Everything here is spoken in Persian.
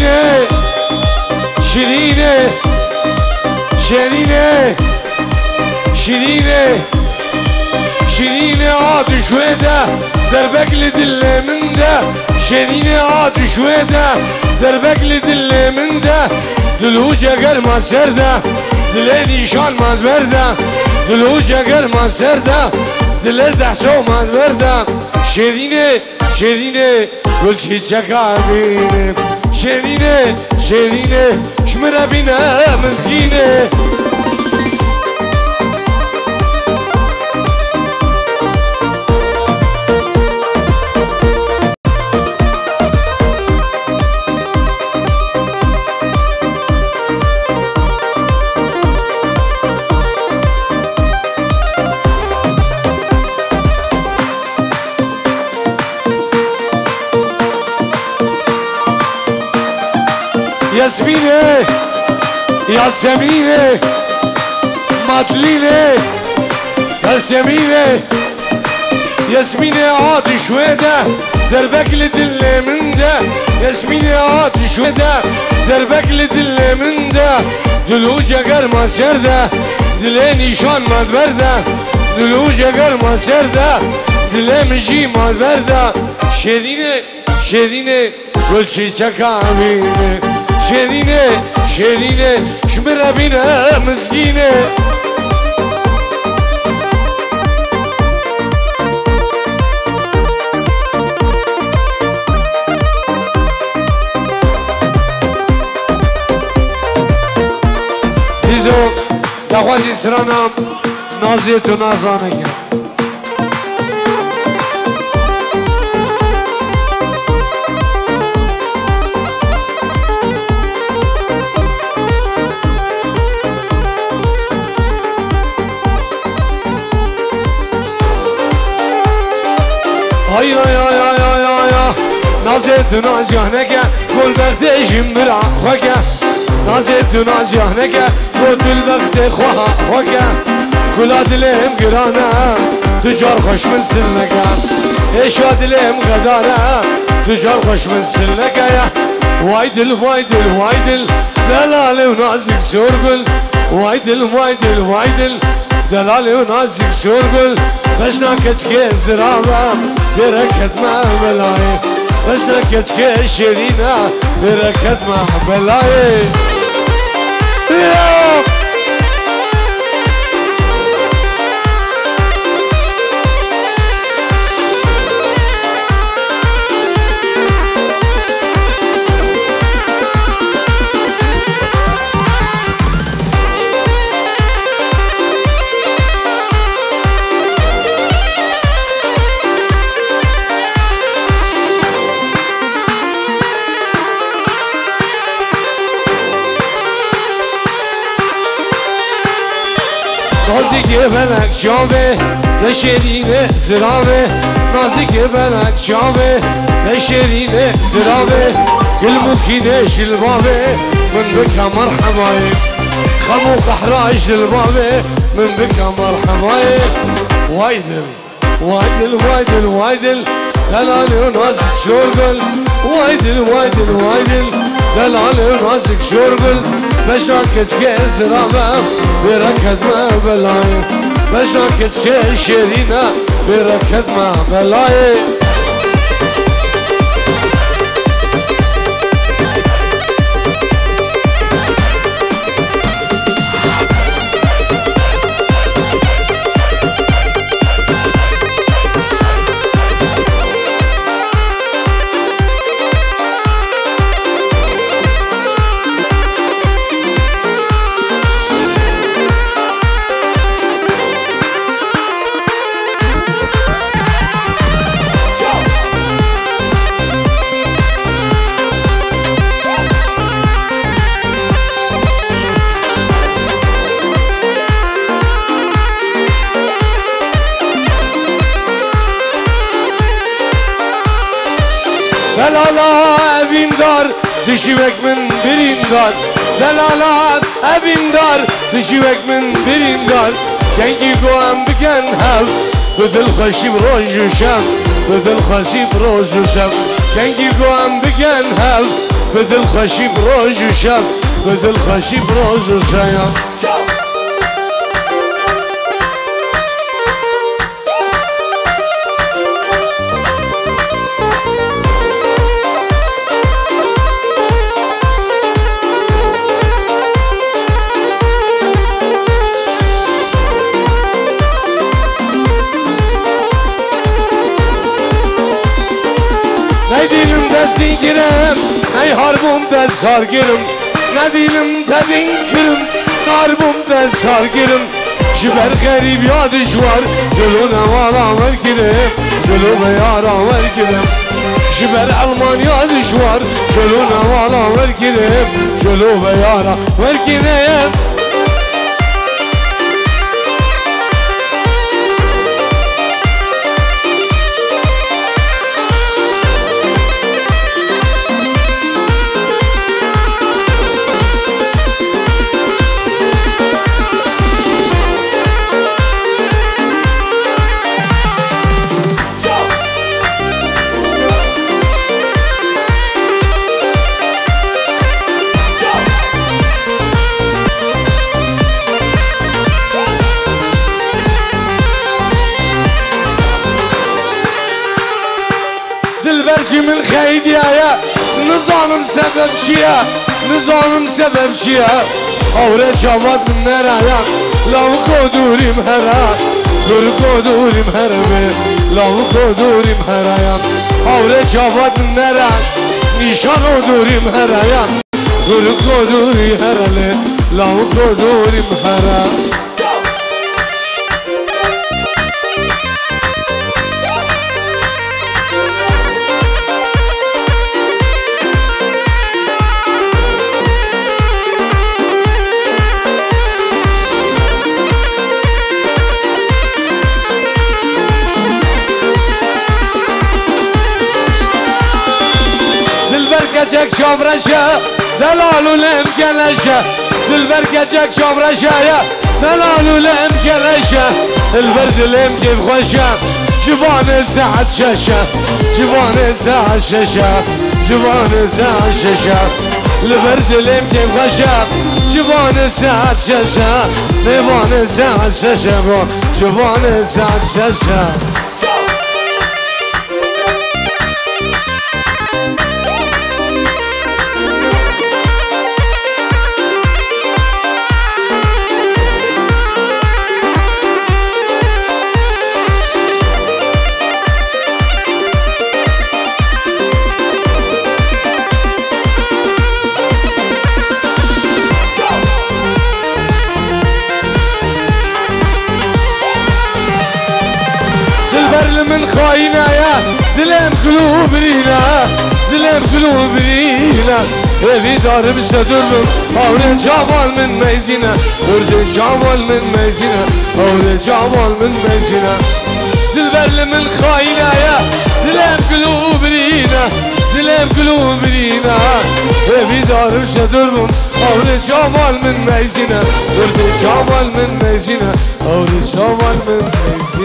شیرینه شیرینه شیرینه شیرینه شیرینه عاد شويده دربك لدل من ده شيريني عاد شويده دربك لدل من ده دلوجه قرما سرده دليني شان ما برده دلوجه قرما سرده دل دحسو ما برده شيريني شيريني قل شي تشكابيني شيريني شيريني شمرة بنا مسكينه ياسمينة ياسمينة مادلينة ياسمينة ياسمينة عاد شويدة دربك لدل من ده ياسمينة عاد شويدة دربك لدل من ده دلوجه قرما سرده دليني شان ما برده دلوجه قرما سرده دلي مجي ما برده شيرينة شيرينة قل شي تكامينة شيرينه شيرينه شمرة بنا مسكينه زيزو دخوازي سرانم نازيت و نازانه ay ay ay ay ay ay ay نازت نازیانه گل بخت جمرا خوکه نازت نازیانه گل بخت خوکه گلا دلم گرانه تجار خوش من سلنگه ایشا دلم غداره تجار خوش من سلنگه وای دل وای دل وای دل دلاله و نازک سرگل وای دل وای دل وای دل دلاله و نازک سرگل بشنا کچکه زرابه برکت ما بلای بشنا کچکه شیرینه برکت ما بلای نازک بلک شامه نشرینه زرامه نازک بلک شامه نشرینه زرامه المكينه شلبابه من بك مرحباي خمو قحراي شلبابه من بك مرحباي وايدل وايدل وايدل وايدل دلالي ونازك شورقل وايدل وايدل وايدل دلالي ونازك شورقل بشناكت كسرامه بركض ما بلاي بشناكت كشرينه بركض ما بلاي دلالا evin dar düşüvek min birin dar دلالا evin dar düşüvek min birin dar kengi goam biken hev بدل خشيب روج وشم بدل خشيب روج وشم kengi goam biken hev بدل خوشی بروز و شب بدل خوشی بروز و سیام Nedilim de zingirim, ney harbum de sargirim Nedilim de dinkirim, harbum de sargirim Jiber garib ya düşvar, jölüne vala vergirim Jölüne yara vergirim Jiber Almanya düşvar, jölüne vala vergirim Jölüne yara vergirim Dilberci min xeydiye Nizanım sebepçiye Nizanım sebepçiye Avre çavat min nereye Lavu kodurim hera Gır kodurim herme Lavu kodurim heraya Avre çavat min nereye Nişan odurim heraya Gır kodurim herale Lavu kodurim hera Gecek şavraşa Delalulem geleşe Dilber gecek şavraşa Delalulem geleşe Dilber dilim kif خوشa Civanı saat şaşa Civanı saat şaşa Civanı saat şaşa Dilber dilim kif خوشa Civanı saat şaşa Civanı saat şaşa Civanı saat şaşa من خاينة يا دلم قلوب رينا دلم قلوب رينا evi darım sedurlum Avre camal min meyzine Urdu camal min meyzine Avre camal min meyzine Dilberli min khayna ya Dilem qulub rina Dilem qulub rina evi darım sedurlum Avre camal min meyzine Urdu camal min meyzine Avre camal min meyzine